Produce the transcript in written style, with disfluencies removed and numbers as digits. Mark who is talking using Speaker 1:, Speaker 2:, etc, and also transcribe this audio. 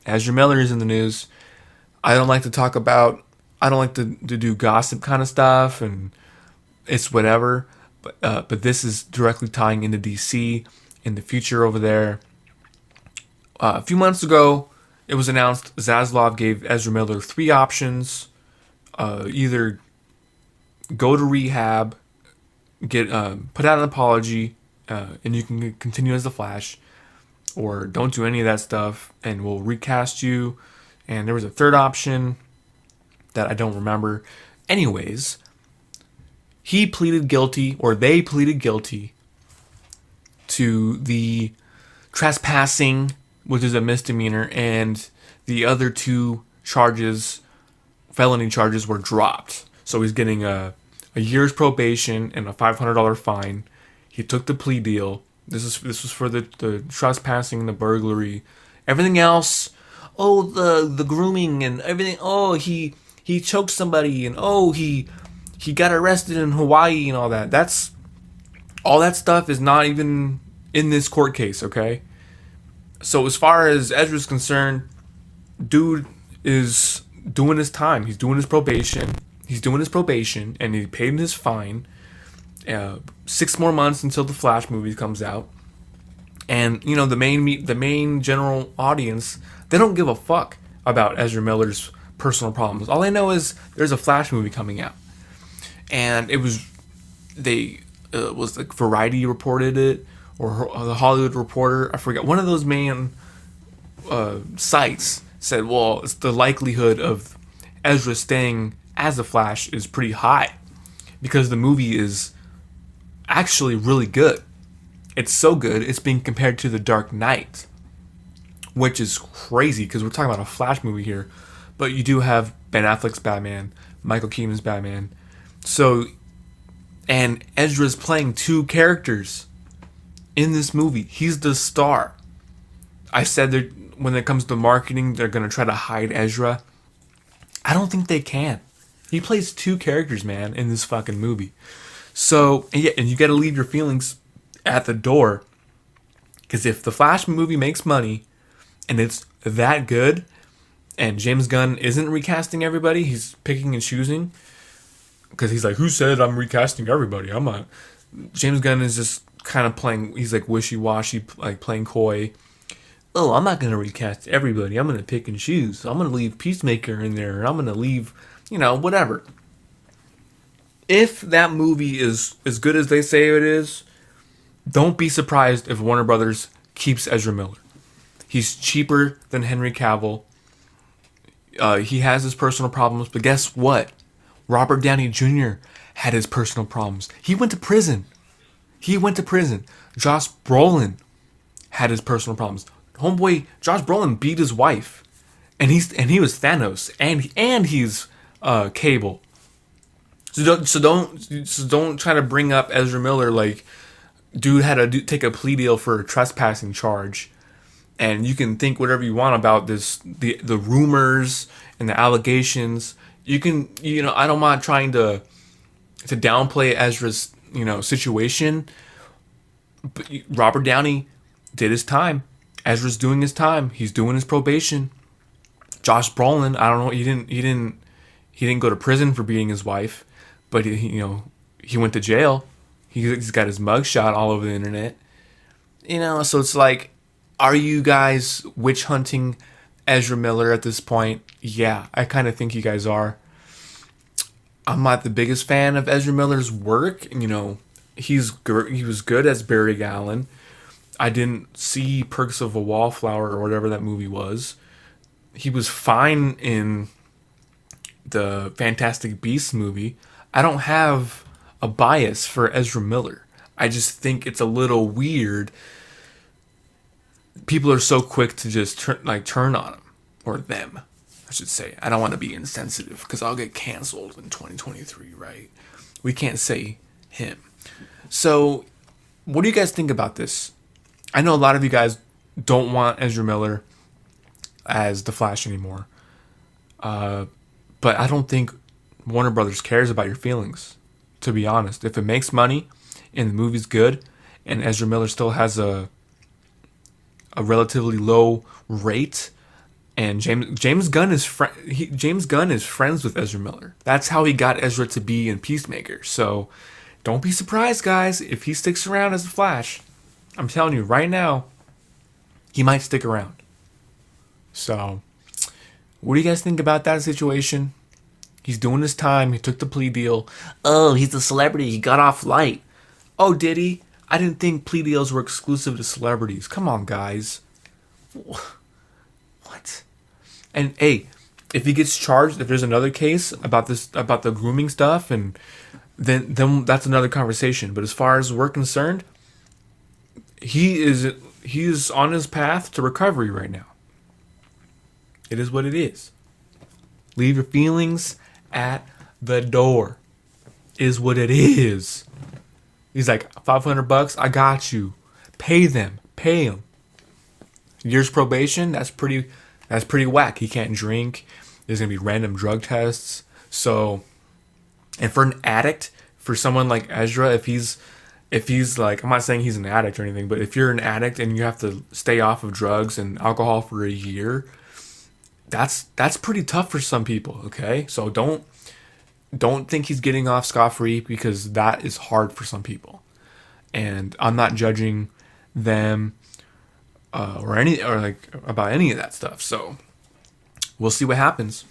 Speaker 1: Ezra Miller is in the news. I don't like to talk about. I don't like to do gossip kind of stuff, and it's whatever. But this is directly tying into DC in the future over there. A few months ago, it was announced Zaslav gave Ezra Miller three options: either go to rehab, get put out an apology, and you can continue as the Flash, or don't do any of that stuff, and we'll recast you. And there was a third option that I don't remember. Anyways, he pleaded guilty, or they pleaded guilty, to the trespassing, which is a misdemeanor, and the other two charges, felony charges, were dropped. So he's getting a year's probation and a $500 fine. He took the plea deal. This was for the trespassing, the burglary, everything else. Oh, the grooming and everything. Oh, he choked somebody, and oh, he got arrested in Hawaii and all that. That's all that stuff is not even in this court case, okay? So as far as Ezra's concerned, dude is doing his time. He's doing his probation. And he paid his fine. 6 more months until the Flash movie comes out. And you know the main general audience, they don't give a fuck about Ezra Miller's personal problems. All they know is there's a Flash movie coming out, and it was like Variety reported it, or the Hollywood Reporter, I forget. One of those main sites said, well, it's the likelihood of Ezra staying as the Flash is pretty high because the movie is actually really good. It's so good, it's being compared to The Dark Knight, which is crazy because we're talking about a Flash movie here. But you do have Ben Affleck's Batman, Michael Keaton's Batman. So, and Ezra's playing two characters in this movie. He's the star. I said that when it comes to marketing, they're going to try to hide Ezra. I don't think they can. He plays two characters, man, in this fucking movie. So, and you got to leave your feelings at the door. Because if the Flash movie makes money and it's that good, and James Gunn isn't recasting everybody, he's picking and choosing. Because he's like, who said I'm recasting everybody? I'm not. James Gunn is just kind of playing, he's like wishy-washy, like playing coy. Oh, I'm not going to recast everybody. I'm going to pick and choose. I'm going to leave Peacemaker in there. And I'm going to leave, whatever. If that movie is as good as they say it is, don't be surprised if Warner Brothers keeps Ezra Miller. He's cheaper than Henry Cavill. He has his personal problems, but guess what? Robert Downey Jr. had his personal problems. He went to prison. Josh Brolin had his personal problems. Homeboy, Josh Brolin beat his wife, and he was Thanos, and he's Cable. So don't try to bring up Ezra Miller like dude had to take a plea deal for a trespassing charge, and you can think whatever you want about the rumors and the allegations. You can I don't mind trying to downplay Ezra's situation, but Robert Downey did his time. Ezra's doing his time. He's doing his probation. Josh Brolin, I don't know. He didn't go to prison for beating his wife, but he went to jail. He's got his mugshot all over the internet. So it's like, are you guys witch hunting Ezra Miller at this point? Yeah, I kind of think you guys are. I'm not the biggest fan of Ezra Miller's work. He was good as Barry Allen. I didn't see Perks of a Wallflower or whatever that movie was. He was fine in the Fantastic Beasts movie. I don't have a bias for Ezra Miller. I just think it's a little weird. People are so quick to just turn on him, or them, I should say. I don't want to be insensitive because I'll get canceled in 2023, right? We can't say him. So, what do you guys think about this? I know a lot of you guys don't want Ezra Miller as the Flash anymore. But I don't think Warner Brothers cares about your feelings, to be honest. If it makes money and the movie's good and Ezra Miller still has a relatively low rate, And James Gunn is James Gunn is friends with Ezra Miller. That's how he got Ezra to be in Peacemaker. So don't be surprised, guys, if he sticks around as the Flash. I'm telling you right now, he might stick around. So, what do you guys think about that situation? He's doing his time. He took the plea deal. Oh, he's a celebrity. He got off light. Oh, did he? I didn't think plea deals were exclusive to celebrities. Come on, guys. What? And hey, if he gets charged, if there's another case about this, about the grooming stuff, and then that's another conversation. But as far as we're concerned, he is on his path to recovery right now. It is what it is. Leave your feelings at the door. Is what it is. He's like, $500, I got you. Pay them. Pay him. Years probation, that's pretty whack. He can't drink. There's gonna be random drug tests. So, and for an addict, for someone like Ezra, if he's like, I'm not saying he's an addict or anything, but if you're an addict and you have to stay off of drugs and alcohol for a year, that's pretty tough for some people. Okay, so don't think he's getting off scot-free, because that is hard for some people. And I'm not judging them or like about any of that stuff. So we'll see what happens.